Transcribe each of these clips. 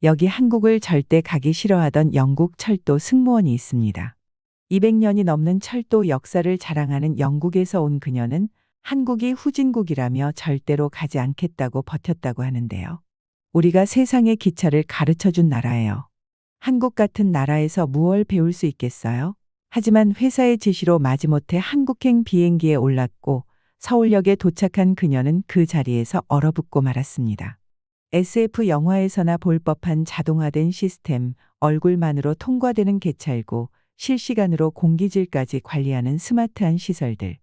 여기 한국을 절대 가기 싫어하던 영국 철도 승무원이 있습니다. 200년이 넘는 철도 역사를 자랑하는 영국에서 온 그녀는 한국이 후진국이라며 절대로 가지 않겠다고 버텼다고 하는데요. 우리가 세상의 기차를 가르쳐 준 나라예요. 한국 같은 나라에서 무얼 배울 수 있겠어요? 하지만 회사의 지시로 마지못해 한국행 비행기에 올랐고 서울역에 도착한 그녀는 그 자리에서 얼어붙고 말았습니다. SF 영화에서나 볼 법한 자동화된 시스템, 얼굴만으로 통과되는 개찰구, 실시간으로 공기질까지 관리하는 스마트한 시설들.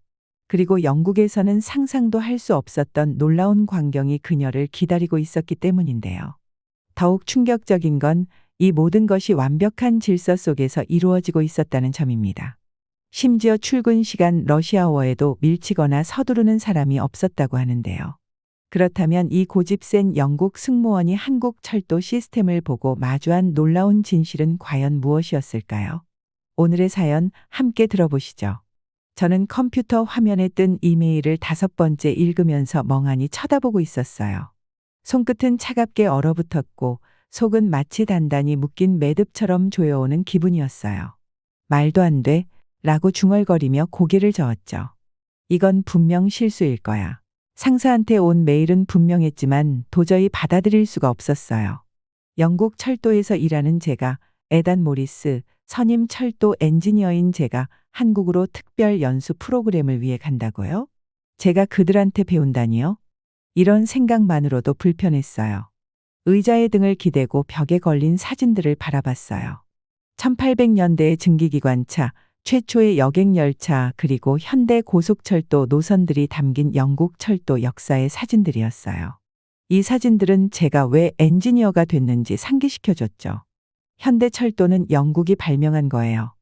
그리고 영국에서는 상상도 할 수 없었던 놀라운 광경이 그녀를 기다리고 있었기 때문인데요. 더욱 충격적인 건 이 모든 것이 완벽한 질서 속에서 이루어지고 있었다는 점입니다. 심지어 출근 시간 러시아워에도 밀치거나 서두르는 사람이 없었다고 하는데요. 그렇다면 이 고집센 영국 승무원이 한국 철도 시스템을 보고 마주한 놀라운 진실은 과연 무엇이었을까요? 오늘의 사연 함께 들어보시죠. 저는 컴퓨터 화면에 뜬 이메일을 5번째 읽으면서 멍하니 쳐다보고 있었어요. 손끝은 차갑게 얼어붙었고 속은 마치 단단히 묶인 매듭처럼 조여오는 기분이었어요. 말도 안 돼, 라고 중얼거리며 고개를 저었죠. 이건 분명 실수일 거야. 상사한테 온 메일은 분명했지만 도저히 받아들일 수가 없었어요. 영국 철도에서 일하는 제가, 에단 모리스, 선임 철도 엔지니어인 제가 한국으로 특별 연수 프로그램을 위해 간다고요? 제가 그들한테 배운다니요? 이런 생각만으로도 불편했어요. 의자에 등을 기대고 벽에 걸린 사진들을 바라봤어요. 1800년대의 증기기관차, 최초의 여객열차 그리고 현대 고속철도 노선들이 담긴 영국 철도 역사의 사진들이었어요. 이 사진들은 제가 왜 엔지니어가 됐는지 상기시켜줬죠. 현대철도는 영국이 발명한 거예요.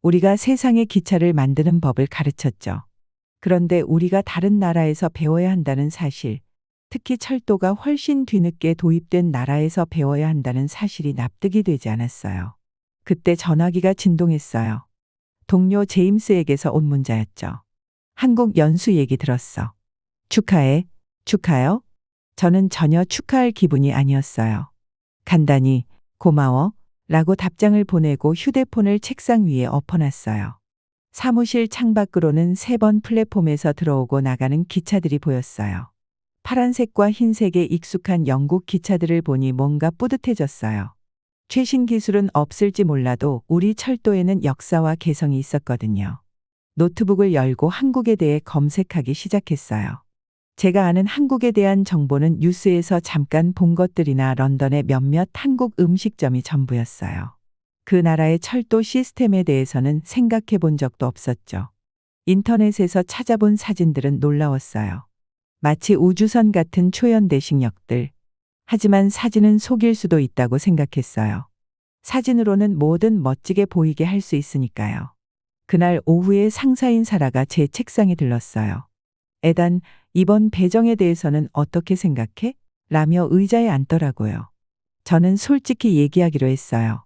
우리가 세상의 기차를 만드는 법을 가르쳤죠. 그런데 우리가 다른 나라에서 배워야 한다는 사실, 특히 철도가 훨씬 뒤늦게 도입된 나라에서 배워야 한다는 사실이 납득이 되지 않았어요. 그때 전화기가 진동했어요. 동료 제임스에게서 온 문자였죠. 한국 연수 얘기 들었어. 축하해. 축하요? 저는 전혀 축하할 기분이 아니었어요. 간단히 고마워 라고 답장을 보내고 휴대폰을 책상 위에 엎어놨어요. 사무실 창밖으로는 3번 플랫폼에서 들어오고 나가는 기차들이 보였어요. 파란색과 흰색의 익숙한 영국 기차들을 보니 뭔가 뿌듯해졌어요. 최신 기술은 없을지 몰라도 우리 철도에는 역사와 개성이 있었거든요. 노트북을 열고 한국에 대해 검색하기 시작했어요. 제가 아는 한국에 대한 정보는 뉴스에서 잠깐 본 것들이나 런던의 몇몇 한국 음식점이 전부였어요. 그 나라의 철도 시스템에 대해서는 생각해 본 적도 없었죠. 인터넷에서 찾아본 사진들은 놀라웠어요. 마치 우주선 같은 초연대식 역들. 하지만 사진은 속일 수도 있다고 생각했어요. 사진으로는 뭐든 멋지게 보이게 할 수 있으니까요. 그날 오후에 상사인 사라가 제 책상에 들렀어요. 에단, 이번 배정에 대해서는 어떻게 생각해? 라며 의자에 앉더라고요. 저는 솔직히 얘기하기로 했어요.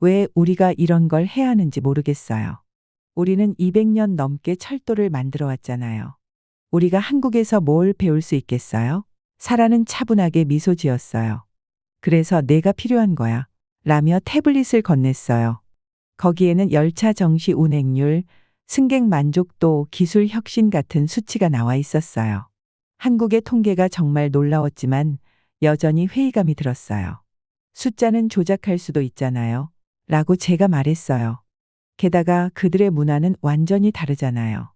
왜 우리가 이런 걸 해야 하는지 모르겠어요. 우리는 200년 넘게 철도를 만들어 왔잖아요. 우리가 한국에서 뭘 배울 수 있겠어요? 사라는 차분하게 미소 지었어요. 그래서 내가 필요한 거야. 라며 태블릿을 건넸어요. 거기에는 열차 정시 운행률, 승객 만족도, 기술 혁신 같은 수치가 나와 있었어요. 한국의 통계가 정말 놀라웠지만 여전히 회의감이 들었어요. 숫자는 조작할 수도 있잖아요. 라고 제가 말했어요. 게다가 그들의 문화는 완전히 다르잖아요.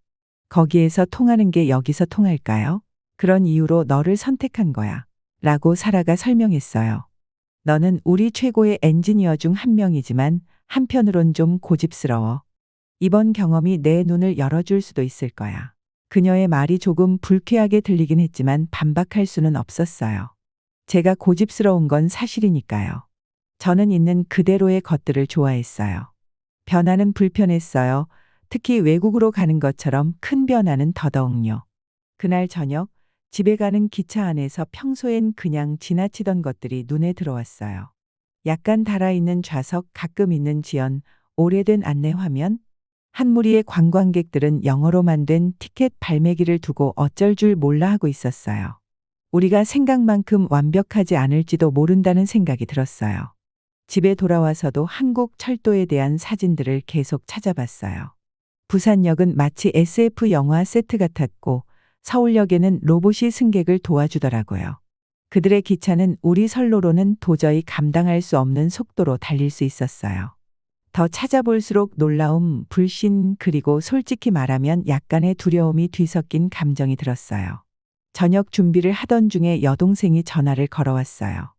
거기에서 통하는 게 여기서 통할까요? 그런 이유로 너를 선택한 거야. 라고 사라가 설명했어요. 너는 우리 최고의 엔지니어 중 한 명이지만 한편으론 좀 고집스러워. 이번 경험이 내 눈을 열어줄 수도 있을 거야. 그녀의 말이 조금 불쾌하게 들리긴 했지만 반박할 수는 없었어요. 제가 고집스러운 건 사실이니까요. 저는 있는 그대로의 것들을 좋아했어요. 변화는 불편했어요. 특히 외국으로 가는 것처럼 큰 변화는 더더욱요. 그날 저녁 집에 가는 기차 안에서 평소엔 그냥 지나치던 것들이 눈에 들어왔어요. 약간 달아있는 좌석, 가끔 있는 지연, 오래된 안내 화면. 한 무리의 관광객들은 영어로만 된 티켓 발매기를 두고 어쩔 줄 몰라 하고 있었어요. 우리가 생각만큼 완벽하지 않을지도 모른다는 생각이 들었어요. 집에 돌아와서도 한국 철도에 대한 사진들을 계속 찾아봤어요. 부산역은 마치 SF 영화 세트 같았고 서울역에는 로봇이 승객을 도와주더라고요. 그들의 기차는 우리 선로로는 도저히 감당할 수 없는 속도로 달릴 수 있었어요. 더 찾아볼수록 놀라움, 불신, 그리고 솔직히 말하면 약간의 두려움이 뒤섞인 감정이 들었어요. 저녁 준비를 하던 중에 여동생이 전화를 걸어왔어요.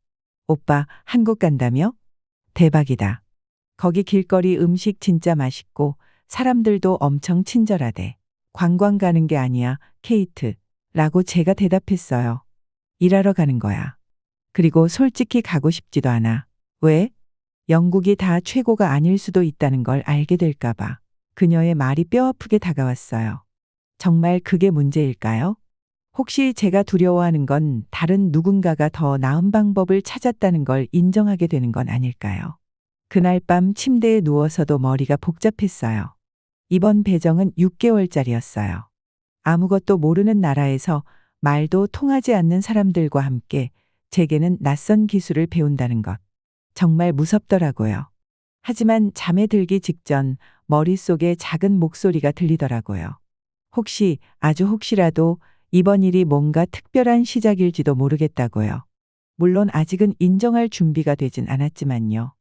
오빠, 한국 간다며? 대박이다. 거기 길거리 음식 진짜 맛있고 사람들도 엄청 친절하대. 관광 가는 게 아니야, 케이트. 라고 제가 대답했어요. 일하러 가는 거야. 그리고 솔직히 가고 싶지도 않아. 왜? 영국이 다 최고가 아닐 수도 있다는 걸 알게 될까봐. 그녀의 말이 뼈아프게 다가왔어요. 정말 그게 문제일까요? 혹시 제가 두려워하는 건 다른 누군가가 더 나은 방법을 찾았다는 걸 인정하게 되는 건 아닐까요? 그날 밤 침대에 누워서도 머리가 복잡했어요. 이번 배정은 6개월짜리였어요. 아무것도 모르는 나라에서 말도 통하지 않는 사람들과 함께 제게는 낯선 기술을 배운다는 것. 정말 무섭더라고요. 하지만 잠에 들기 직전 머릿속에 작은 목소리가 들리더라고요. 혹시, 아주 혹시라도 이번 일이 뭔가 특별한 시작일지도 모르겠다고요. 물론 아직은 인정할 준비가 되진 않았지만요.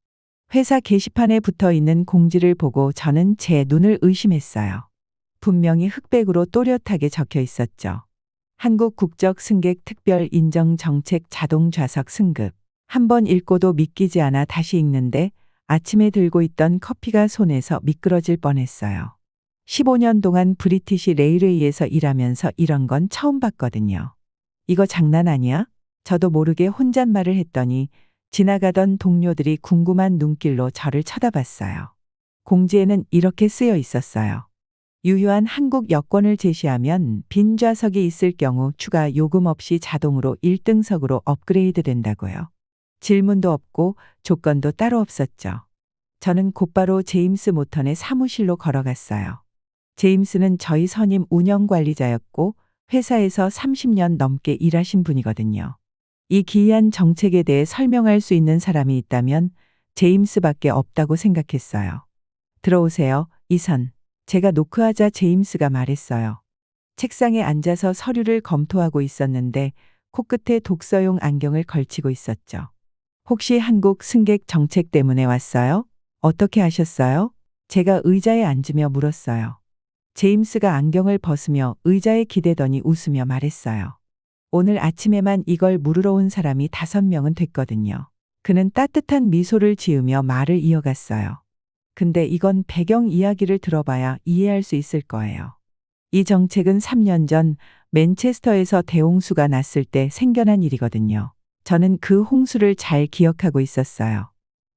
회사 게시판에 붙어 있는 공지를 보고 저는 제 눈을 의심했어요. 분명히 흑백으로 또렷하게 적혀 있었죠. 한국 국적 승객 특별 인정 정책 자동 좌석 승급. 한 번 읽고도 믿기지 않아 다시 읽는데 아침에 들고 있던 커피가 손에서 미끄러질 뻔했어요. 15년 동안 브리티시 레일웨이에서 일하면서 이런 건 처음 봤거든요. 이거 장난 아니야? 저도 모르게 혼잣말을 했더니 지나가던 동료들이 궁금한 눈길로 저를 쳐다봤어요. 공지에는 이렇게 쓰여 있었어요. 유효한 한국 여권을 제시하면 빈 좌석이 있을 경우 추가 요금 없이 자동으로 1등석으로 업그레이드 된다고요. 질문도 없고 조건도 따로 없었죠. 저는 곧바로 제임스 모턴의 사무실로 걸어갔어요. 제임스는 저희 선임 운영관리자였고 회사에서 30년 넘게 일하신 분이거든요. 이 기이한 정책에 대해 설명할 수 있는 사람이 있다면 제임스밖에 없다고 생각했어요. 들어오세요, 이선. 제가 노크하자 제임스가 말했어요. 책상에 앉아서 서류를 검토하고 있었는데 코끝에 독서용 안경을 걸치고 있었죠. 혹시 한국 승객 정책 때문에 왔어요? 어떻게 하셨어요? 제가 의자에 앉으며 물었어요. 제임스가 안경을 벗으며 의자에 기대더니 웃으며 말했어요. 오늘 아침에만 이걸 물으러 온 사람이 5명은 됐거든요. 그는 따뜻한 미소를 지으며 말을 이어갔어요. 근데 이건 배경 이야기를 들어봐야 이해할 수 있을 거예요. 이 정책은 3년 전 맨체스터에서 대홍수가 났을 때 생겨난 일이거든요. 저는 그 홍수를 잘 기억하고 있었어요.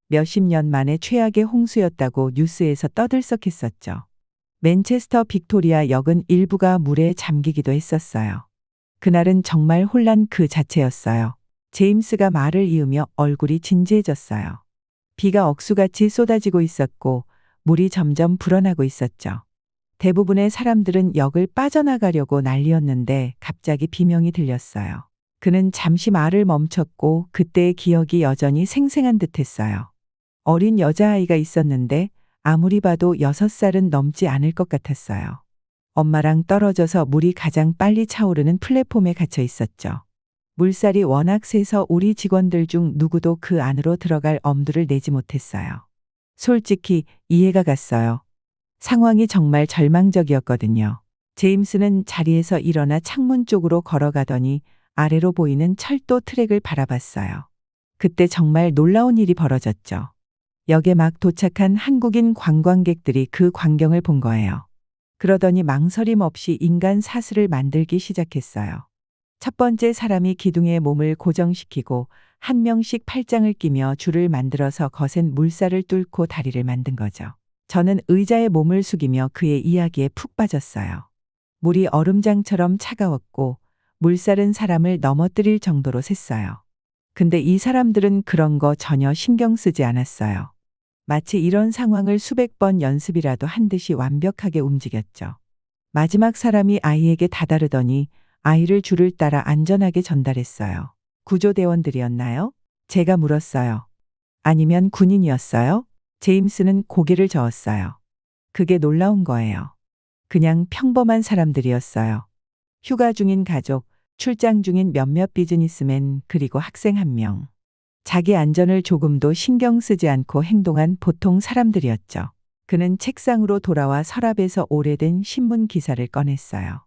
몇십 년 만에 최악의 홍수였다고 뉴스에서 떠들썩했었죠. 맨체스터 빅토리아 역은 일부가 물에 잠기기도 했었어요. 그날은 정말 혼란 그 자체였어요. 제임스가 말을 이으며 얼굴이 진지해졌어요. 비가 억수같이 쏟아지고 있었고 물이 점점 불어나고 있었죠. 대부분의 사람들은 역을 빠져나가려고 난리였는데 갑자기 비명이 들렸어요. 그는 잠시 말을 멈췄고 그때의 기억이 여전히 생생한 듯했어요. 어린 여자아이가 있었는데 아무리 봐도 6살은 넘지 않을 것 같았어요. 엄마랑 떨어져서 물이 가장 빨리 차오르는 플랫폼에 갇혀 있었죠. 물살이 워낙 세서 우리 직원들 중 누구도 그 안으로 들어갈 엄두를 내지 못했어요. 솔직히 이해가 갔어요. 상황이 정말 절망적이었거든요. 제임스는 자리에서 일어나 창문 쪽으로 걸어가더니 아래로 보이는 철도 트랙을 바라봤어요. 그때 정말 놀라운 일이 벌어졌죠. 역에 막 도착한 한국인 관광객들이 그 광경을 본 거예요. 그러더니 망설임 없이 인간 사슬을 만들기 시작했어요. 첫 번째 사람이 기둥에 몸을 고정시키고 한 명씩 팔짱을 끼며 줄을 만들어서 거센 물살을 뚫고 다리를 만든 거죠. 저는 의자에 몸을 숙이며 그의 이야기에 푹 빠졌어요. 물이 얼음장처럼 차가웠고 물살은 사람을 넘어뜨릴 정도로 셌어요. 근데 이 사람들은 그런 거 전혀 신경 쓰지 않았어요. 마치 이런 상황을 수백 번 연습이라도 한 듯이 완벽하게 움직였죠. 마지막 사람이 아이에게 다다르더니 아이를 줄을 따라 안전하게 전달했어요. 구조대원들이었나요? 제가 물었어요. 아니면 군인이었어요? 제임스는 고개를 저었어요. 그게 놀라운 거예요. 그냥 평범한 사람들이었어요. 휴가 중인 가족, 출장 중인 몇몇 비즈니스맨, 그리고 학생 한 명. 자기 안전을 조금도 신경 쓰지 않고 행동한 보통 사람들이었죠. 그는 책상으로 돌아와 서랍에서 오래된 신문 기사를 꺼냈어요.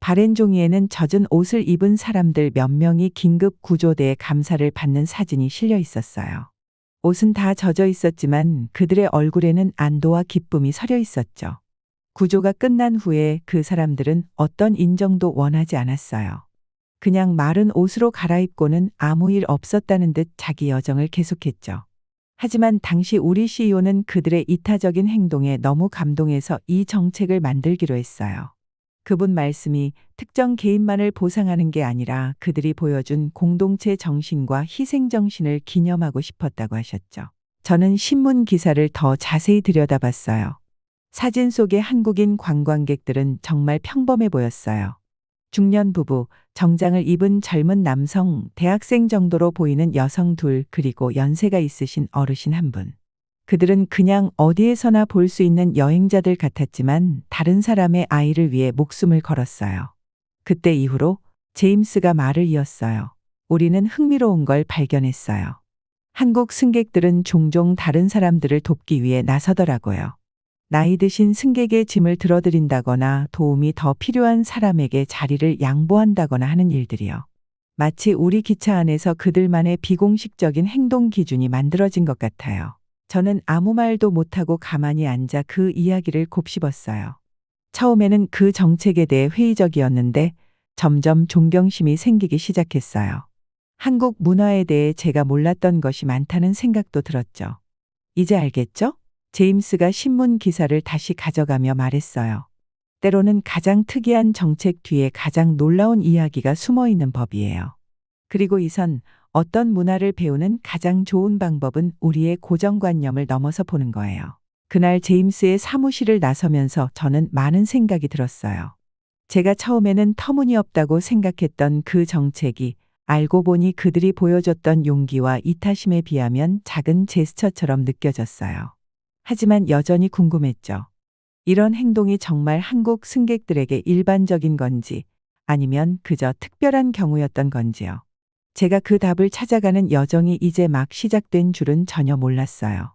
바랜 종이에는 젖은 옷을 입은 사람들 몇 명이 긴급 구조대의 감사를 받는 사진이 실려 있었어요. 옷은 다 젖어 있었지만 그들의 얼굴에는 안도와 기쁨이 서려 있었죠. 구조가 끝난 후에 그 사람들은 어떤 인정도 원하지 않았어요. 그냥 마른 옷으로 갈아입고는 아무 일 없었다는 듯 자기 여정을 계속했죠. 하지만 당시 우리 CEO는 그들의 이타적인 행동에 너무 감동해서 이 정책을 만들기로 했어요. 그분 말씀이 특정 개인만을 보상하는 게 아니라 그들이 보여준 공동체 정신과 희생 정신을 기념하고 싶었다고 하셨죠. 저는 신문 기사를 더 자세히 들여다봤어요. 사진 속의 한국인 관광객들은 정말 평범해 보였어요. 중년 부부, 정장을 입은 젊은 남성, 대학생 정도로 보이는 여성 둘, 그리고 연세가 있으신 어르신 한 분. 그들은 그냥 어디에서나 볼 수 있는 여행자들 같았지만 다른 사람의 아이를 위해 목숨을 걸었어요. 그때 이후로 제임스가 말을 이었어요. 우리는 흥미로운 걸 발견했어요. 한국 승객들은 종종 다른 사람들을 돕기 위해 나서더라고요. 나이 드신 승객의 짐을 들어드린다거나 도움이 더 필요한 사람에게 자리를 양보한다거나 하는 일들이요. 마치 우리 기차 안에서 그들만의 비공식적인 행동 기준이 만들어진 것 같아요. 저는 아무 말도 못하고 가만히 앉아 그 이야기를 곱씹었어요. 처음에는 그 정책에 대해 회의적이었는데 점점 존경심이 생기기 시작했어요. 한국 문화에 대해 제가 몰랐던 것이 많다는 생각도 들었죠. 이제 알겠죠? 제임스가 신문 기사를 다시 가져가며 말했어요. 때로는 가장 특이한 정책 뒤에 가장 놀라운 이야기가 숨어 있는 법이에요. 그리고 이선 어떤 문화를 배우는 가장 좋은 방법은 우리의 고정관념을 넘어서 보는 거예요. 그날 제임스의 사무실을 나서면서 저는 많은 생각이 들었어요. 제가 처음에는 터무니없다고 생각했던 그 정책이 알고 보니 그들이 보여줬던 용기와 이타심에 비하면 작은 제스처처럼 느껴졌어요. 하지만 여전히 궁금했죠. 이런 행동이 정말 한국 승객들에게 일반적인 건지 아니면 그저 특별한 경우였던 건지요. 제가 그 답을 찾아가는 여정이 이제 막 시작된 줄은 전혀 몰랐어요.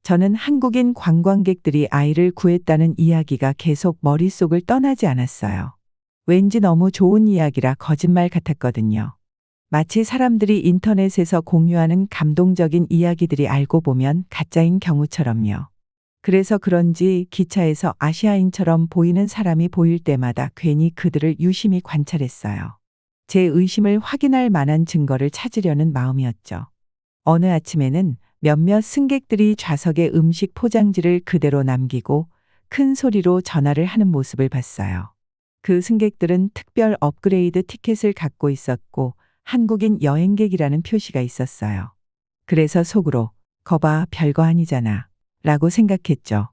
저는 한국인 관광객들이 아이를 구했다는 이야기가 계속 머릿속을 떠나지 않았어요. 왠지 너무 좋은 이야기라 거짓말 같았거든요. 마치 사람들이 인터넷에서 공유하는 감동적인 이야기들이 알고 보면 가짜인 경우처럼요. 그래서 그런지 기차에서 아시아인처럼 보이는 사람이 보일 때마다 괜히 그들을 유심히 관찰했어요. 제 의심을 확인할 만한 증거를 찾으려는 마음이었죠. 어느 아침에는 몇몇 승객들이 좌석에 음식 포장지를 그대로 남기고 큰 소리로 전화를 하는 모습을 봤어요. 그 승객들은 특별 업그레이드 티켓을 갖고 있었고 한국인 여행객이라는 표시가 있었어요. 그래서 속으로 거봐 별거 아니잖아 라고 생각했죠.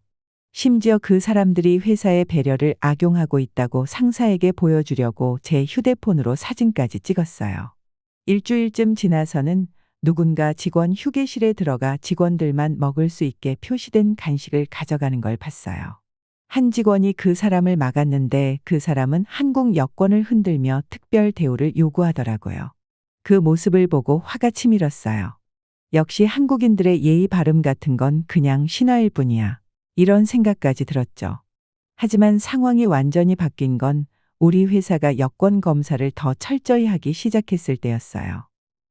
심지어 그 사람들이 회사의 배려를 악용하고 있다고 상사에게 보여주려고 제 휴대폰으로 사진까지 찍었어요. 일주일쯤 지나서는 누군가 직원 휴게실에 들어가 직원들만 먹을 수 있게 표시된 간식을 가져가는 걸 봤어요. 한 직원이 그 사람을 막았는데 그 사람은 한국 여권을 흔들며 특별 대우를 요구하더라고요. 그 모습을 보고 화가 치밀었어요. 역시 한국인들의 예의 바름 같은 건 그냥 신화일 뿐이야. 이런 생각까지 들었죠. 하지만 상황이 완전히 바뀐 건 우리 회사가 여권 검사를 더 철저히 하기 시작했을 때였어요.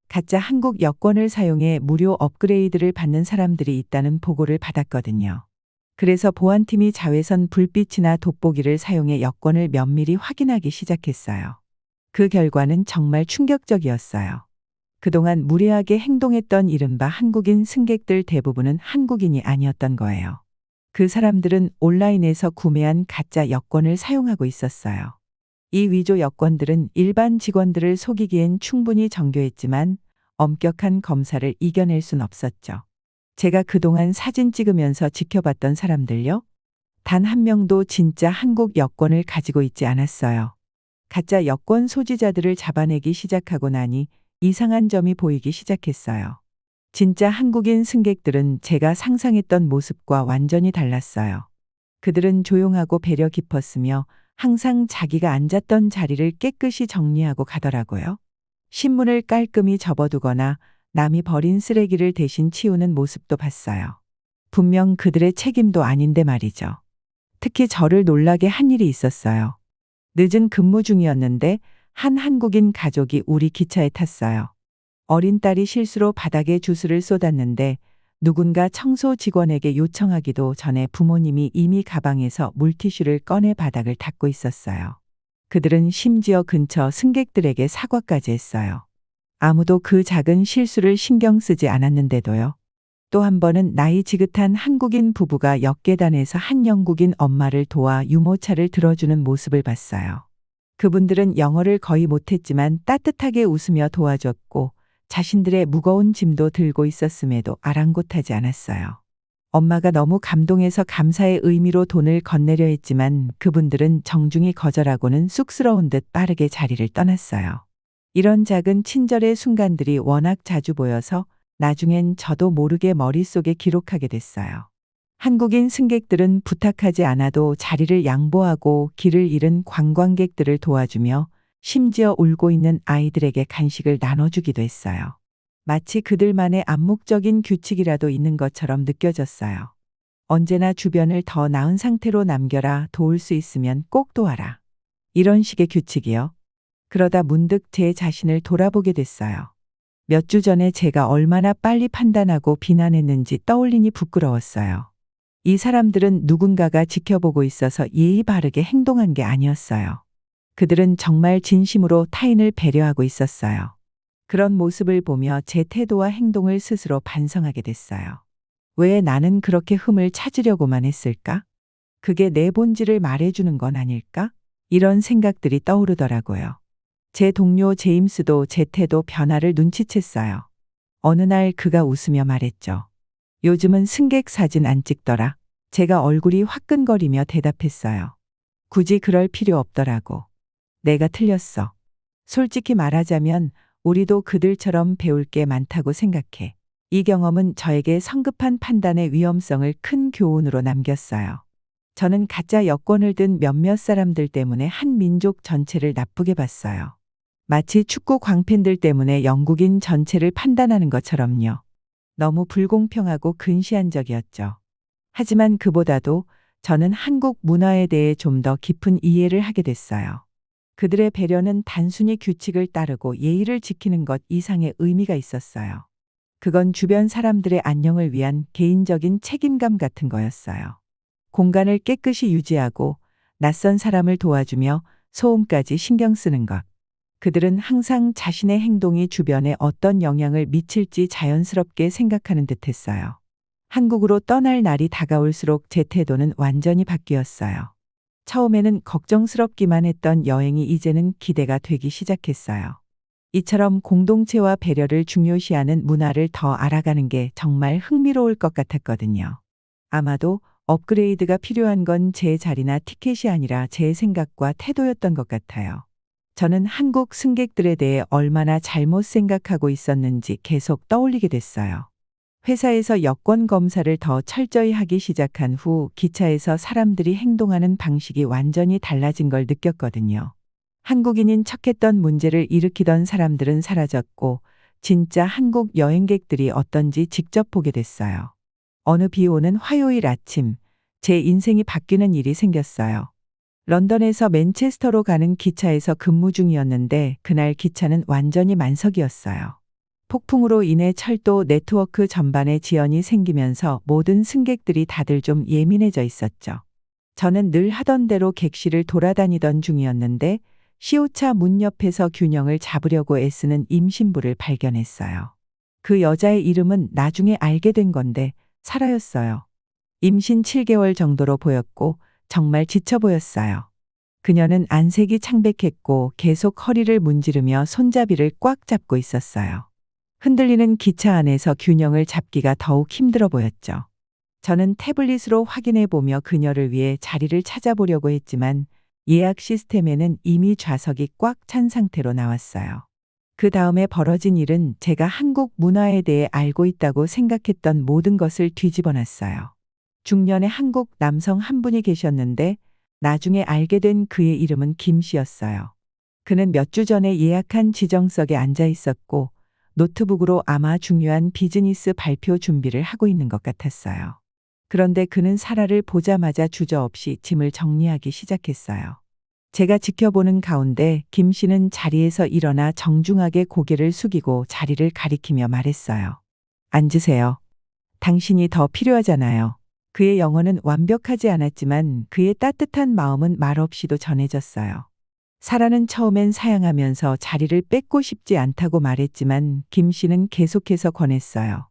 가짜 한국 여권을 사용해 무료 업그레이드를 받는 사람들이 있다는 보고를 받았거든요. 그래서 보안팀이 자외선 불빛이나 돋보기를 사용해 여권을 면밀히 확인하기 시작했어요. 그 결과는 정말 충격적이었어요. 그동안 무례하게 행동했던 이른바 한국인 승객들 대부분은 한국인이 아니었던 거예요. 그 사람들은 온라인에서 구매한 가짜 여권을 사용하고 있었어요. 이 위조 여권들은 일반 직원들을 속이기엔 충분히 정교했지만 엄격한 검사를 이겨낼 순 없었죠. 제가 그동안 사진 찍으면서 지켜봤던 사람들요? 단 한 명도 진짜 한국 여권을 가지고 있지 않았어요. 가짜 여권 소지자들을 잡아내기 시작하고 나니 이상한 점이 보이기 시작했어요. 진짜 한국인 승객들은 제가 상상했던 모습과 완전히 달랐어요. 그들은 조용하고 배려 깊었으며 항상 자기가 앉았던 자리를 깨끗이 정리하고 가더라고요. 신문을 깔끔히 접어두거나 남이 버린 쓰레기를 대신 치우는 모습도 봤어요. 분명 그들의 책임도 아닌데 말이죠. 특히 저를 놀라게 한 일이 있었어요. 늦은 근무 중이었는데 한 한국인 가족이 우리 기차에 탔어요. 어린 딸이 실수로 바닥에 주스를 쏟았는데 누군가 청소 직원에게 요청하기도 전에 부모님이 이미 가방에서 물티슈를 꺼내 바닥을 닦고 있었어요. 그들은 심지어 근처 승객들에게 사과까지 했어요. 아무도 그 작은 실수를 신경 쓰지 않았는데도요. 또 한 번은 나이 지긋한 한국인 부부가 역계단에서 한 영국인 엄마를 도와 유모차를 들어주는 모습을 봤어요. 그분들은 영어를 거의 못했지만 따뜻하게 웃으며 도와줬고 자신들의 무거운 짐도 들고 있었음에도 아랑곳하지 않았어요. 엄마가 너무 감동해서 감사의 의미로 돈을 건네려 했지만 그분들은 정중히 거절하고는 쑥스러운 듯 빠르게 자리를 떠났어요. 이런 작은 친절의 순간들이 워낙 자주 보여서 나중엔 저도 모르게 머릿속에 기록하게 됐어요. 한국인 승객들은 부탁하지 않아도 자리를 양보하고 길을 잃은 관광객들을 도와주며 심지어 울고 있는 아이들에게 간식을 나눠주기도 했어요. 마치 그들만의 암묵적인 규칙이라도 있는 것처럼 느껴졌어요. 언제나 주변을 더 나은 상태로 남겨라, 도울 수 있으면 꼭 도와라. 이런 식의 규칙이요. 그러다 문득 제 자신을 돌아보게 됐어요. 몇 주 전에 제가 얼마나 빨리 판단하고 비난했는지 떠올리니 부끄러웠어요. 이 사람들은 누군가가 지켜보고 있어서 예의 바르게 행동한 게 아니었어요. 그들은 정말 진심으로 타인을 배려하고 있었어요. 그런 모습을 보며 제 태도와 행동을 스스로 반성하게 됐어요. 왜 나는 그렇게 흠을 찾으려고만 했을까? 그게 내 본질을 말해주는 건 아닐까? 이런 생각들이 떠오르더라고요. 제 동료 제임스도 제 태도 변화를 눈치챘어요. 어느 날 그가 웃으며 말했죠. 요즘은 승객 사진 안 찍더라. 제가 얼굴이 화끈거리며 대답했어요. 굳이 그럴 필요 없더라고. 내가 틀렸어. 솔직히 말하자면 우리도 그들처럼 배울 게 많다고 생각해. 이 경험은 저에게 성급한 판단의 위험성을 큰 교훈으로 남겼어요. 저는 가짜 여권을 든 몇몇 사람들 때문에 한 민족 전체를 나쁘게 봤어요. 마치 축구 광팬들 때문에 영국인 전체를 판단하는 것처럼요. 너무 불공평하고 근시안적이었죠. 하지만 그보다도 저는 한국 문화에 대해 좀 더 깊은 이해를 하게 됐어요. 그들의 배려는 단순히 규칙을 따르고 예의를 지키는 것 이상의 의미가 있었어요. 그건 주변 사람들의 안녕을 위한 개인적인 책임감 같은 거였어요. 공간을 깨끗이 유지하고 낯선 사람을 도와주며 소음까지 신경 쓰는 것. 그들은 항상 자신의 행동이 주변에 어떤 영향을 미칠지 자연스럽게 생각하는 듯했어요. 한국으로 떠날 날이 다가올수록 제 태도는 완전히 바뀌었어요. 처음에는 걱정스럽기만 했던 여행이 이제는 기대가 되기 시작했어요. 이처럼 공동체와 배려를 중요시하는 문화를 더 알아가는 게 정말 흥미로울 것 같았거든요. 아마도 업그레이드가 필요한 건 제 자리나 티켓이 아니라 제 생각과 태도였던 것 같아요. 저는 한국 승객들에 대해 얼마나 잘못 생각하고 있었는지 계속 떠올리게 됐어요. 회사에서 여권 검사를 더 철저히 하기 시작한 후 기차에서 사람들이 행동하는 방식이 완전히 달라진 걸 느꼈거든요. 한국인인 척했던 문제를 일으키던 사람들은 사라졌고 진짜 한국 여행객들이 어떤지 직접 보게 됐어요. 어느 비 오는 화요일 아침, 제 인생이 바뀌는 일이 생겼어요. 런던에서 맨체스터로 가는 기차에서 근무 중이었는데 그날 기차는 완전히 만석이었어요. 폭풍으로 인해 철도 네트워크 전반에 지연이 생기면서 모든 승객들이 다들 좀 예민해져 있었죠. 저는 늘 하던 대로 객실을 돌아다니던 중이었는데 시오차 문 옆에서 균형을 잡으려고 애쓰는 임신부를 발견했어요. 그 여자의 이름은 나중에 알게 된 건데 사라였어요. 임신 7개월 정도로 보였고 정말 지쳐 보였어요. 그녀는 안색이 창백했고 계속 허리를 문지르며 손잡이를 꽉 잡고 있었어요. 흔들리는 기차 안에서 균형을 잡기가 더욱 힘들어 보였죠. 저는 태블릿으로 확인해 보며 그녀를 위해 자리를 찾아보려고 했지만 예약 시스템에는 이미 좌석이 꽉 찬 상태로 나왔어요. 그 다음에 벌어진 일은 제가 한국 문화에 대해 알고 있다고 생각했던 모든 것을 뒤집어 놨어요. 중년의 한국 남성 한 분이 계셨는데 나중에 알게 된 그의 이름은 김 씨였어요. 그는 몇 주 전에 예약한 지정석에 앉아 있었고 노트북으로 아마 중요한 비즈니스 발표 준비를 하고 있는 것 같았어요. 그런데 그는 사라를 보자마자 주저없이 짐을 정리하기 시작했어요. 제가 지켜보는 가운데 김 씨는 자리에서 일어나 정중하게 고개를 숙이고 자리를 가리키며 말했어요. 앉으세요. 당신이 더 필요하잖아요. 그의 영어는 완벽하지 않았지만 그의 따뜻한 마음은 말없이도 전해졌어요. 사라는 처음엔 사양하면서 자리를 뺏고 싶지 않다고 말했지만 김 씨는 계속해서 권했어요.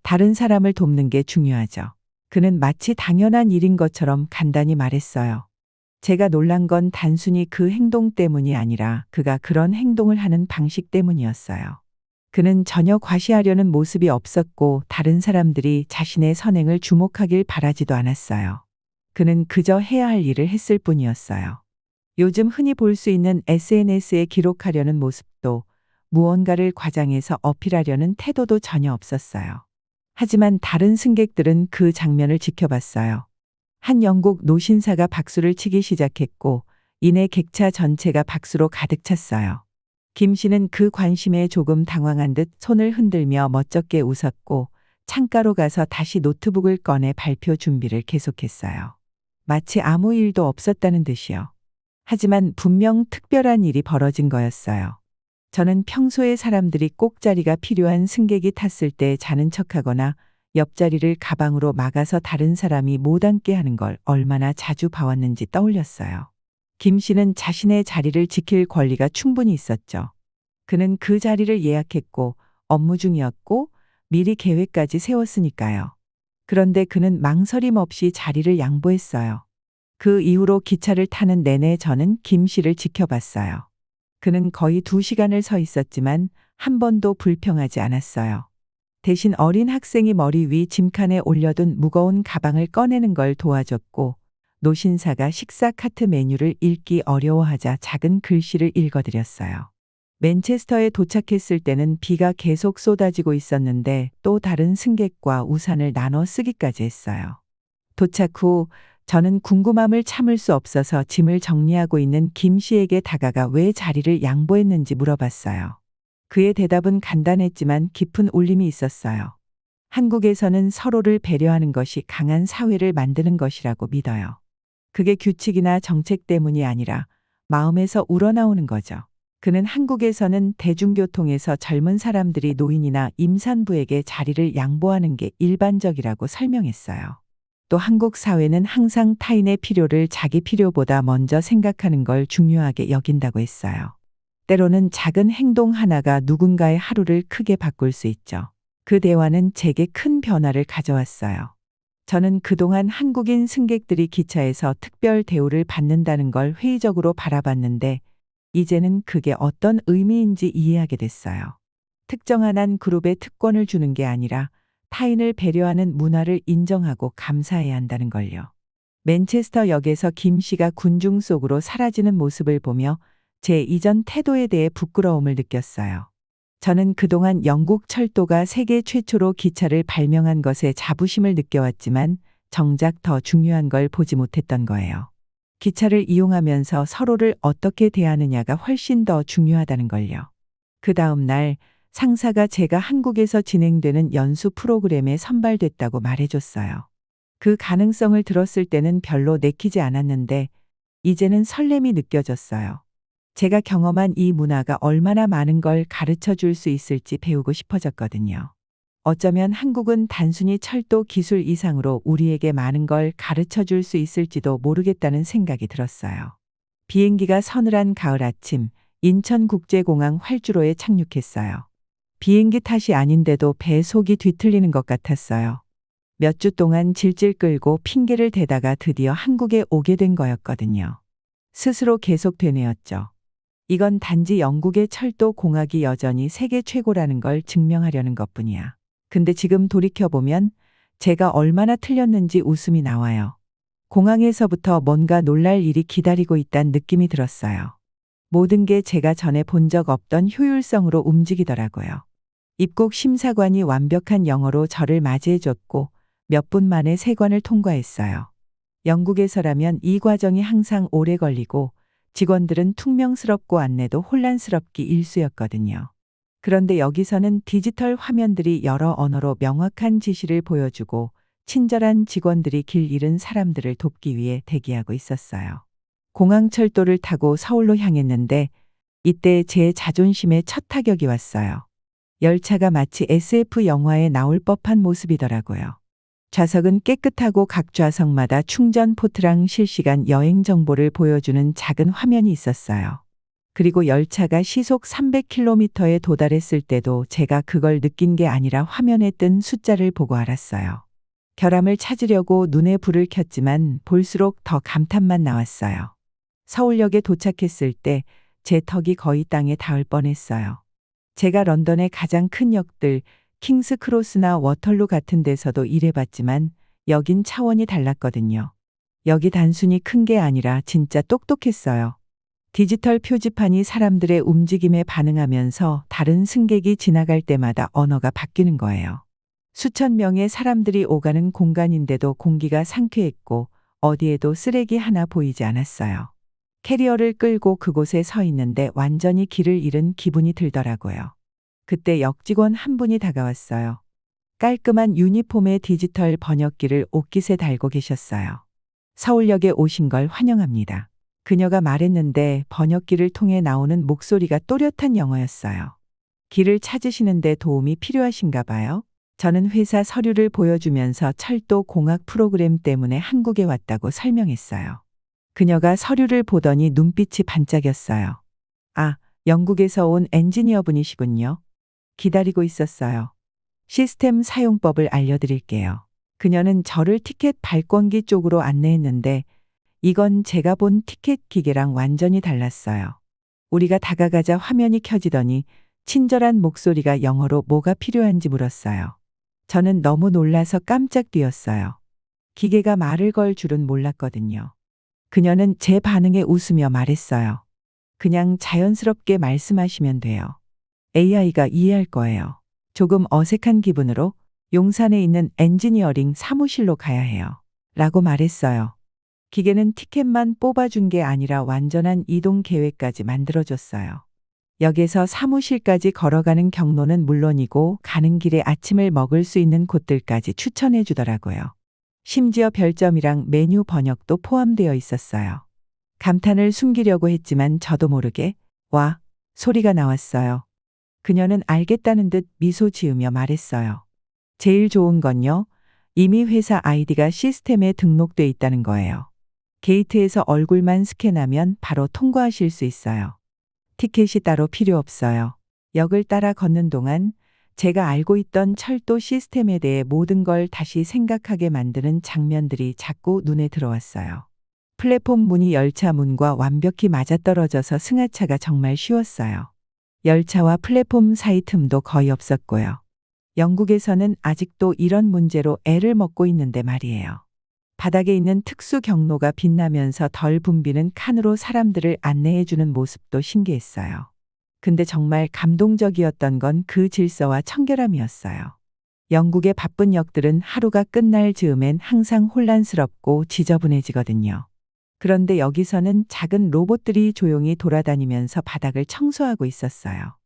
다른 사람을 돕는 게 중요하죠. 그는 마치 당연한 일인 것처럼 간단히 말했어요. 제가 놀란 건 단순히 그 행동 때문이 아니라 그가 그런 행동을 하는 방식 때문이었어요. 그는 전혀 과시하려는 모습이 없었고 다른 사람들이 자신의 선행을 주목하길 바라지도 않았어요. 그는 그저 해야 할 일을 했을 뿐이었어요. 요즘 흔히 볼 수 있는 SNS에 기록하려는 모습도 무언가를 과장해서 어필하려는 태도도 전혀 없었어요. 하지만 다른 승객들은 그 장면을 지켜봤어요. 한 영국 노신사가 박수를 치기 시작했고 이내 객차 전체가 박수로 가득 찼어요. 김 씨는 그 관심에 조금 당황한 듯 손을 흔들며 멋쩍게 웃었고 창가로 가서 다시 노트북을 꺼내 발표 준비를 계속했어요. 마치 아무 일도 없었다는 듯이요. 하지만 분명 특별한 일이 벌어진 거였어요. 저는 평소에 사람들이 꼭 자리가 필요한 승객이 탔을 때 자는 척하거나 옆자리를 가방으로 막아서 다른 사람이 못 앉게 하는 걸 얼마나 자주 봐왔는지 떠올렸어요. 김 씨는 자신의 자리를 지킬 권리가 충분히 있었죠. 그는 그 자리를 예약했고 업무 중이었고 미리 계획까지 세웠으니까요. 그런데 그는 망설임 없이 자리를 양보했어요. 그 이후로 기차를 타는 내내 저는 김 씨를 지켜봤어요. 그는 거의 2시간을 서 있었지만 한 번도 불평하지 않았어요. 대신 어린 학생이 머리 위 짐칸에 올려둔 무거운 가방을 꺼내는 걸 도와줬고 노신사가 식사 카트 메뉴를 읽기 어려워하자 작은 글씨를 읽어드렸어요. 맨체스터에 도착했을 때는 비가 계속 쏟아지고 있었는데 또 다른 승객과 우산을 나눠 쓰기까지 했어요. 도착 후 저는 궁금함을 참을 수 없어서 짐을 정리하고 있는 김 씨에게 다가가 왜 자리를 양보했는지 물어봤어요. 그의 대답은 간단했지만 깊은 울림이 있었어요. 한국에서는 서로를 배려하는 것이 강한 사회를 만드는 것이라고 믿어요. 그게 규칙이나 정책 때문이 아니라 마음에서 우러나오는 거죠. 그는 한국에서는 대중교통에서 젊은 사람들이 노인이나 임산부에게 자리를 양보하는 게 일반적이라고 설명했어요. 또 한국 사회는 항상 타인의 필요를 자기 필요보다 먼저 생각하는 걸 중요하게 여긴다고 했어요. 때로는 작은 행동 하나가 누군가의 하루를 크게 바꿀 수 있죠. 그 대화는 제게 큰 변화를 가져왔어요. 저는 그동안 한국인 승객들이 기차에서 특별 대우를 받는다는 걸 회의적으로 바라봤는데 이제는 그게 어떤 의미인지 이해하게 됐어요. 특정한 한 그룹에 특권을 주는 게 아니라 타인을 배려하는 문화를 인정하고 감사해야 한다는 걸요. 맨체스터 역에서 김 씨가 군중 속으로 사라지는 모습을 보며 제 이전 태도에 대해 부끄러움을 느꼈어요. 저는 그동안 영국 철도가 세계 최초로 기차를 발명한 것에 자부심을 느껴왔지만 정작 더 중요한 걸 보지 못했던 거예요. 기차를 이용하면서 서로를 어떻게 대하느냐가 훨씬 더 중요하다는 걸요. 그 다음 날 상사가 제가 한국에서 진행되는 연수 프로그램에 선발됐다고 말해줬어요. 그 가능성을 들었을 때는 별로 내키지 않았는데 이제는 설렘이 느껴졌어요. 제가 경험한 이 문화가 얼마나 많은 걸 가르쳐 줄 수 있을지 배우고 싶어졌거든요. 어쩌면 한국은 단순히 철도 기술 이상으로 우리에게 많은 걸 가르쳐 줄 수 있을지도 모르겠다는 생각이 들었어요. 비행기가 서늘한 가을 아침, 인천국제공항 활주로에 착륙했어요. 비행기 탓이 아닌데도 배 속이 뒤틀리는 것 같았어요. 몇 주 동안 질질 끌고 핑계를 대다가 드디어 한국에 오게 된 거였거든요. 스스로 계속 되뇌었죠. 이건 단지 영국의 철도 공학이 여전히 세계 최고라는 걸 증명하려는 것뿐이야. 근데 지금 돌이켜보면 제가 얼마나 틀렸는지 웃음이 나와요. 공항에서부터 뭔가 놀랄 일이 기다리고 있다는 느낌이 들었어요. 모든 게 제가 전에 본 적 없던 효율성으로 움직이더라고요. 입국 심사관이 완벽한 영어로 저를 맞이해줬고 몇 분 만에 세 관을 통과했어요. 영국에서라면 이 과정이 항상 오래 걸리고 직원들은 퉁명스럽고 안내도 혼란스럽기 일쑤였거든요. 그런데 여기서는 디지털 화면들이 여러 언어로 명확한 지시를 보여주고 친절한 직원들이 길 잃은 사람들을 돕기 위해 대기하고 있었어요. 공항철도를 타고 서울로 향했는데 이때 제 자존심에 첫 타격이 왔어요. 열차가 마치 SF 영화에 나올 법한 모습이더라고요. 좌석은 깨끗하고 각 좌석마다 충전 포트랑 실시간 여행 정보를 보여주는 작은 화면이 있었어요. 그리고 열차가 시속 300km에 도달했을 때도 제가 그걸 느낀 게 아니라 화면에 뜬 숫자를 보고 알았어요. 결함을 찾으려고 눈에 불을 켰지만 볼수록 더 감탄만 나왔어요. 서울역에 도착했을 때 제 턱이 거의 땅에 닿을 뻔했어요. 제가 런던의 가장 큰 역들 킹스 크로스나 워털루 같은 데서도 일해봤지만 여긴 차원이 달랐거든요. 여기 단순히 큰 게 아니라 진짜 똑똑했어요. 디지털 표지판이 사람들의 움직임에 반응하면서 다른 승객이 지나갈 때마다 언어가 바뀌는 거예요. 수천 명의 사람들이 오가는 공간인데도 공기가 상쾌했고 어디에도 쓰레기 하나 보이지 않았어요. 캐리어를 끌고 그곳에 서 있는데 완전히 길을 잃은 기분이 들더라고요. 그때 역직원 한 분이 다가왔어요. 깔끔한 유니폼에 디지털 번역기를 옷깃에 달고 계셨어요. 서울역에 오신 걸 환영합니다. 그녀가 말했는데 번역기를 통해 나오는 목소리가 또렷한 영어였어요. 길을 찾으시는데 도움이 필요하신가 봐요. 저는 회사 서류를 보여주면서 철도 공학 프로그램 때문에 한국에 왔다고 설명했어요. 그녀가 서류를 보더니 눈빛이 반짝였어요. 아, 영국에서 온 엔지니어 분이시군요. 기다리고 있었어요. 시스템 사용법을 알려드릴게요. 그녀는 저를 티켓 발권기 쪽으로 안내했는데 이건 제가 본 티켓 기계랑 완전히 달랐어요. 우리가 다가가자 화면이 켜지더니 친절한 목소리가 영어로 뭐가 필요한지 물었어요. 저는 너무 놀라서 깜짝 뛰었어요. 기계가 말을 걸 줄은 몰랐거든요. 그녀는 제 반응에 웃으며 말했어요. 그냥 자연스럽게 말씀하시면 돼요. AI가 이해할 거예요. 조금 어색한 기분으로 용산에 있는 엔지니어링 사무실로 가야 해요. 라고 말했어요. 기계는 티켓만 뽑아준 게 아니라 완전한 이동 계획까지 만들어줬어요. 역에서 사무실까지 걸어가는 경로는 물론이고 가는 길에 아침을 먹을 수 있는 곳들까지 추천해 주더라고요. 심지어 별점이랑 메뉴 번역도 포함되어 있었어요. 감탄을 숨기려고 했지만 저도 모르게 와 소리가 나왔어요. 그녀는 알겠다는 듯 미소 지으며 말했어요. 제일 좋은 건요. 이미 회사 아이디가 시스템에 등록돼 있다는 거예요. 게이트에서 얼굴만 스캔하면 바로 통과하실 수 있어요. 티켓이 따로 필요 없어요. 역을 따라 걷는 동안 제가 알고 있던 철도 시스템에 대해 모든 걸 다시 생각하게 만드는 장면들이 자꾸 눈에 들어왔어요. 플랫폼 문이 열차 문과 완벽히 맞아떨어져서 승하차가 정말 쉬웠어요. 열차와 플랫폼 사이 틈도 거의 없었고요. 영국에서는 아직도 이런 문제로 애를 먹고 있는데 말이에요. 바닥에 있는 특수 경로가 빛나면서 덜 붐비는 칸으로 사람들을 안내해주는 모습도 신기했어요. 근데 정말 감동적이었던 건 그 질서와 청결함이었어요. 영국의 바쁜 역들은 하루가 끝날 즈음엔 항상 혼란스럽고 지저분해지거든요. 그런데 여기서는 작은 로봇들이 조용히 돌아다니면서 바닥을 청소하고 있었어요.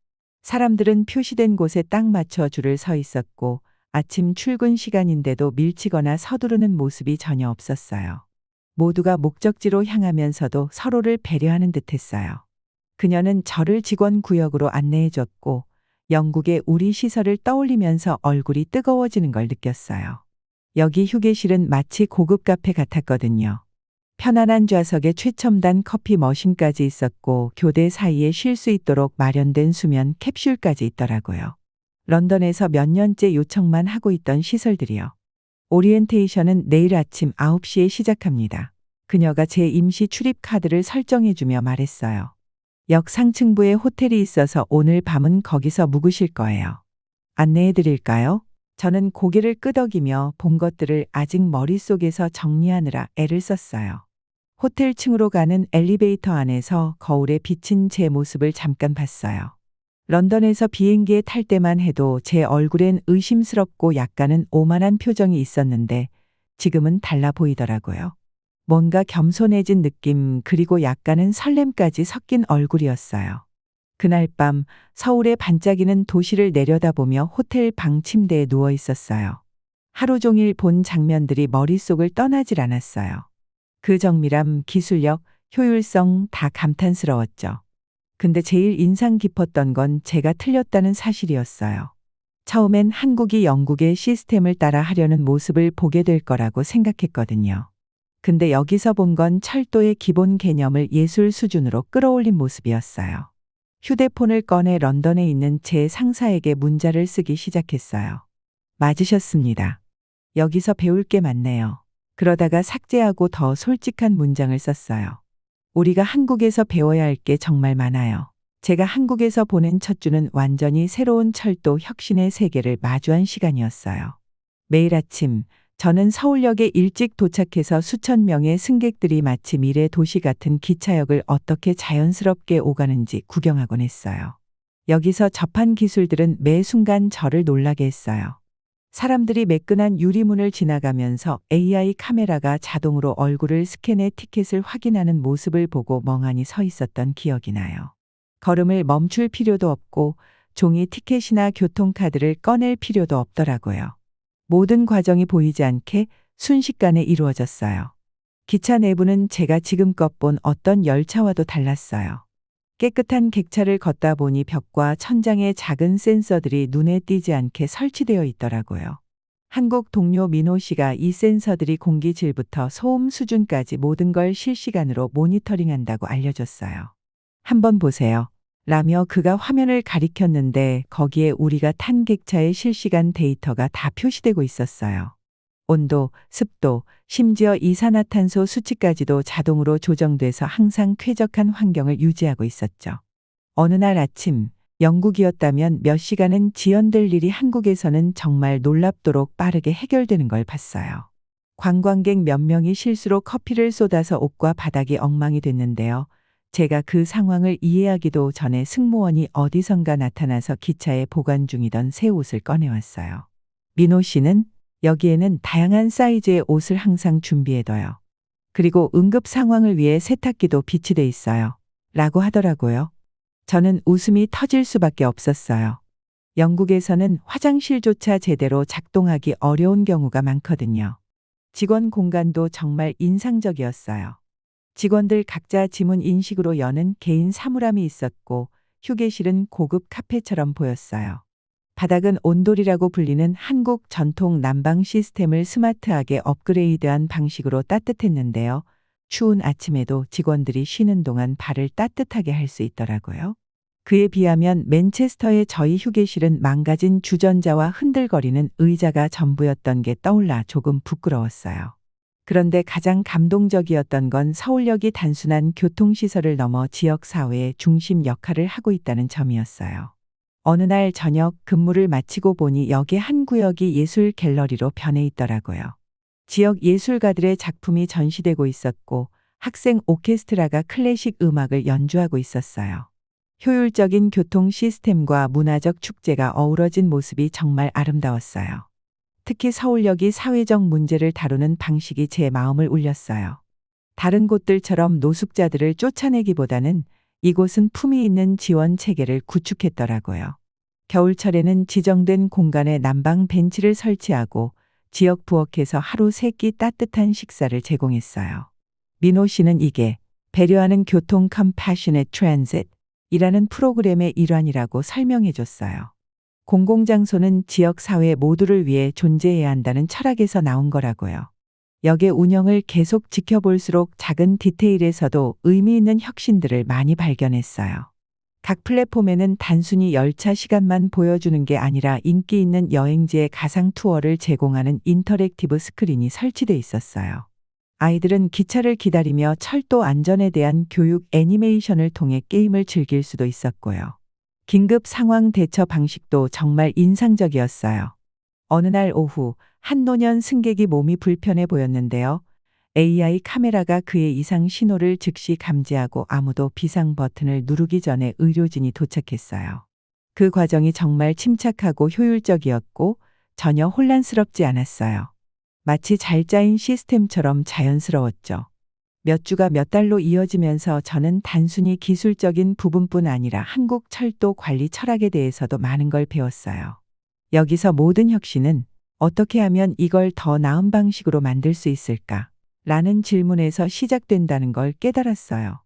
사람들은 표시된 곳에 딱 맞춰 줄을 서 있었고 아침 출근 시간인데도 밀치거나 서두르는 모습이 전혀 없었어요. 모두가 목적지로 향하면서도 서로를 배려하는 듯했어요. 그녀는 저를 직원 구역으로 안내해줬고 영국의 우리 시설을 떠올리면서 얼굴이 뜨거워지는 걸 느꼈어요. 여기 휴게실은 마치 고급 카페 같았거든요. 편안한 좌석에 최첨단 커피 머신까지 있었고 교대 사이에 쉴 수 있도록 마련된 수면 캡슐까지 있더라고요. 런던에서 몇 년째 요청만 하고 있던 시설들이요. 오리엔테이션은 내일 아침 9시에 시작합니다. 그녀가 제 임시 출입 카드를 설정해주며 말했어요. 역 상층부에 호텔이 있어서 오늘 밤은 거기서 묵으실 거예요. 안내해 드릴까요? 저는 고개를 끄덕이며 본 것들을 아직 머릿속에서 정리하느라 애를 썼어요. 호텔 층으로 가는 엘리베이터 안에서 거울에 비친 제 모습을 잠깐 봤어요. 런던에서 비행기에 탈 때만 해도 제 얼굴엔 의심스럽고 약간은 오만한 표정이 있었는데 지금은 달라 보이더라고요. 뭔가 겸손해진 느낌 그리고 약간은 설렘까지 섞인 얼굴이었어요. 그날 밤 서울의 반짝이는 도시를 내려다보며 호텔 방 침대에 누워 있었어요. 하루 종일 본 장면들이 머릿속을 떠나질 않았어요. 그 정밀함, 기술력, 효율성 다 감탄스러웠죠. 근데 제일 인상 깊었던 건 제가 틀렸다는 사실이었어요. 처음엔 한국이 영국의 시스템을 따라 하려는 모습을 보게 될 거라고 생각했거든요. 근데 여기서 본 건 철도의 기본 개념을 예술 수준으로 끌어올린 모습이었어요. 휴대폰을 꺼내 런던에 있는 제 상사에게 문자를 쓰기 시작했어요. 맞으셨습니다. 여기서 배울 게 많네요. 그러다가 삭제하고 더 솔직한 문장을 썼어요. 우리가 한국에서 배워야 할 게 정말 많아요. 제가 한국에서 보낸 첫 주는 완전히 새로운 철도 혁신의 세계를 마주한 시간이었어요. 매일 아침 저는 서울역에 일찍 도착해서 수천 명의 승객들이 마치 미래 도시 같은 기차역을 어떻게 자연스럽게 오가는지 구경하곤 했어요. 여기서 접한 기술들은 매 순간 저를 놀라게 했어요. 사람들이 매끈한 유리문을 지나가면서 AI 카메라가 자동으로 얼굴을 스캔해 티켓을 확인하는 모습을 보고 멍하니 서 있었던 기억이 나요. 걸음을 멈출 필요도 없고 종이 티켓이나 교통카드를 꺼낼 필요도 없더라고요. 모든 과정이 보이지 않게 순식간에 이루어졌어요. 기차 내부는 제가 지금껏 본 어떤 열차와도 달랐어요. 깨끗한 객차를 걷다 보니 벽과 천장에 작은 센서들이 눈에 띄지 않게 설치되어 있더라고요. 한국 동료 민호 씨가 이 센서들이 공기질부터 소음 수준까지 모든 걸 실시간으로 모니터링한다고 알려줬어요. 한번 보세요. 라며 그가 화면을 가리켰는데 거기에 우리가 탄 객차의 실시간 데이터가 다 표시되고 있었어요. 온도, 습도, 심지어 이산화탄소 수치까지도 자동으로 조정돼서 항상 쾌적한 환경을 유지하고 있었죠. 어느 날 아침, 영국이었다면 몇 시간은 지연될 일이 한국에서는 정말 놀랍도록 빠르게 해결되는 걸 봤어요. 관광객 몇 명이 실수로 커피를 쏟아서 옷과 바닥이 엉망이 됐는데요. 제가 그 상황을 이해하기도 전에 승무원이 어디선가 나타나서 기차에 보관 중이던 새 옷을 꺼내왔어요. 민호 씨는 여기에는 다양한 사이즈의 옷을 항상 준비해둬요. 그리고 응급 상황을 위해 세탁기도 비치돼 있어요. 라고 하더라고요. 저는 웃음이 터질 수밖에 없었어요. 영국에서는 화장실조차 제대로 작동하기 어려운 경우가 많거든요. 직원 공간도 정말 인상적이었어요. 직원들 각자 지문 인식으로 여는 개인 사물함이 있었고 휴게실은 고급 카페처럼 보였어요. 바닥은 온돌이라고 불리는 한국 전통 난방 시스템을 스마트하게 업그레이드한 방식으로 따뜻했는데요. 추운 아침에도 직원들이 쉬는 동안 발을 따뜻하게 할 수 있더라고요. 그에 비하면 맨체스터의 저희 휴게실은 망가진 주전자와 흔들거리는 의자가 전부였던 게 떠올라 조금 부끄러웠어요. 그런데 가장 감동적이었던 건 서울역이 단순한 교통시설을 넘어 지역사회의 중심 역할을 하고 있다는 점이었어요. 어느 날 저녁 근무를 마치고 보니 역의 한 구역이 예술 갤러리로 변해 있더라고요. 지역 예술가들의 작품이 전시되고 있었고 학생 오케스트라가 클래식 음악을 연주하고 있었어요. 효율적인 교통 시스템과 문화적 축제가 어우러진 모습이 정말 아름다웠어요. 특히 서울역이 사회적 문제를 다루는 방식이 제 마음을 울렸어요. 다른 곳들처럼 노숙자들을 쫓아내기보다는 이곳은 품위 있는 지원 체계를 구축했더라고요. 겨울철에는 지정된 공간에 난방 벤치를 설치하고 지역 부엌에서 하루 3끼 따뜻한 식사를 제공했어요. 민호 씨는 이게 배려하는 교통 Compassionate Transit 이라는 프로그램의 일환이라고 설명해 줬어요. 공공장소는 지역사회 모두를 위해 존재해야 한다는 철학에서 나온 거라고요. 역의 운영을 계속 지켜볼수록 작은 디테일에서도 의미 있는 혁신들을 많이 발견했어요. 각 플랫폼에는 단순히 열차 시간만 보여주는 게 아니라 인기 있는 여행지의 가상 투어를 제공하는 인터랙티브 스크린이 설치돼 있었어요. 아이들은 기차를 기다리며 철도 안전에 대한 교육 애니메이션을 통해 게임을 즐길 수도 있었고요. 긴급 상황 대처 방식도 정말 인상적이었어요. 어느 날 오후 한 노년 승객이 몸이 불편해 보였는데요. AI 카메라가 그의 이상 신호를 즉시 감지하고 아무도 비상 버튼을 누르기 전에 의료진이 도착했어요. 그 과정이 정말 침착하고 효율적이었고 전혀 혼란스럽지 않았어요. 마치 잘 짜인 시스템처럼 자연스러웠죠. 몇 주가 몇 달로 이어지면서 저는 단순히 기술적인 부분뿐 아니라 한국 철도 관리 철학에 대해서도 많은 걸 배웠어요. 여기서 모든 혁신은 어떻게 하면 이걸 더 나은 방식으로 만들 수 있을까? 라는 질문에서 시작된다는 걸 깨달았어요.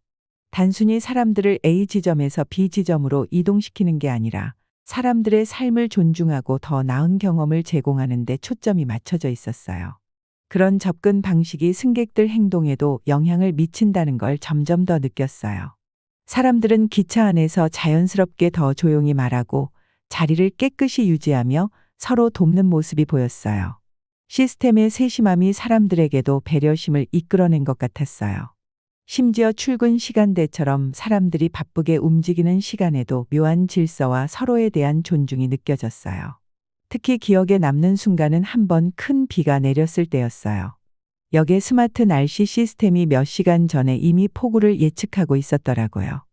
단순히 사람들을 A 지점에서 B 지점으로 이동시키는 게 아니라 사람들의 삶을 존중하고 더 나은 경험을 제공하는 데 초점이 맞춰져 있었어요. 그런 접근 방식이 승객들 행동에도 영향을 미친다는 걸 점점 더 느꼈어요. 사람들은 기차 안에서 자연스럽게 더 조용히 말하고 자리를 깨끗이 유지하며 서로 돕는 모습이 보였어요. 시스템의 세심함이 사람들에게도 배려심을 이끌어낸 것 같았어요. 심지어 출근 시간대처럼 사람들이 바쁘게 움직이는 시간에도 묘한 질서와 서로에 대한 존중이 느껴졌어요. 특히 기억에 남는 순간은 한 번 큰 비가 내렸을 때였어요. 역의 스마트 날씨 시스템이 몇 시간 전에 이미 폭우를 예측하고 있었더라고요.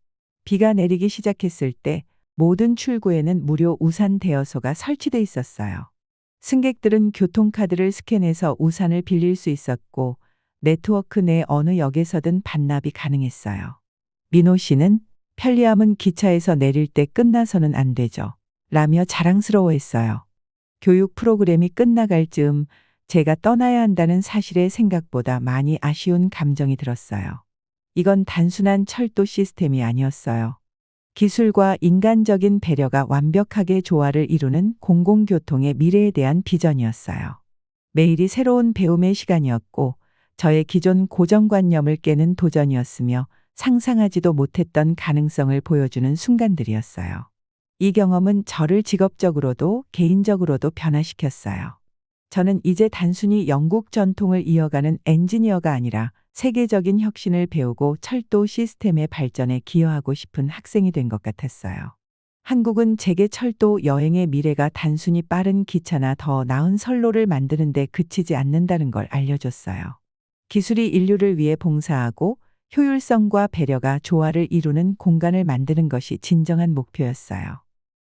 비가 내리기 시작했을 때 모든 출구에는 무료 우산 대여소가 설치돼 있었어요. 승객들은 교통카드를 스캔해서 우산을 빌릴 수 있었고 네트워크 내 어느 역에서든 반납이 가능했어요. 민호 씨는 편리함은 기차에서 내릴 때 끝나서는 안 되죠. 라며 자랑스러워했어요. 교육 프로그램이 끝나갈 즈음 제가 떠나야 한다는 사실에 생각보다 많이 아쉬운 감정이 들었어요. 이건 단순한 철도 시스템이 아니었어요. 기술과 인간적인 배려가 완벽하게 조화를 이루는 공공교통의 미래에 대한 비전이었어요. 매일이 새로운 배움의 시간이었고 저의 기존 고정관념을 깨는 도전이었으며 상상하지도 못했던 가능성을 보여주는 순간들이었어요. 이 경험은 저를 직업적으로도 개인적으로도 변화시켰어요. 저는 이제 단순히 영국 전통을 이어가는 엔지니어가 아니라 세계적인 혁신을 배우고 철도 시스템의 발전에 기여하고 싶은 학생이 된 것 같았어요. 한국은 제게 철도 여행의 미래가 단순히 빠른 기차나 더 나은 선로를 만드는 데 그치지 않는다는 걸 알려줬어요. 기술이 인류를 위해 봉사하고 효율성과 배려가 조화를 이루는 공간을 만드는 것이 진정한 목표였어요.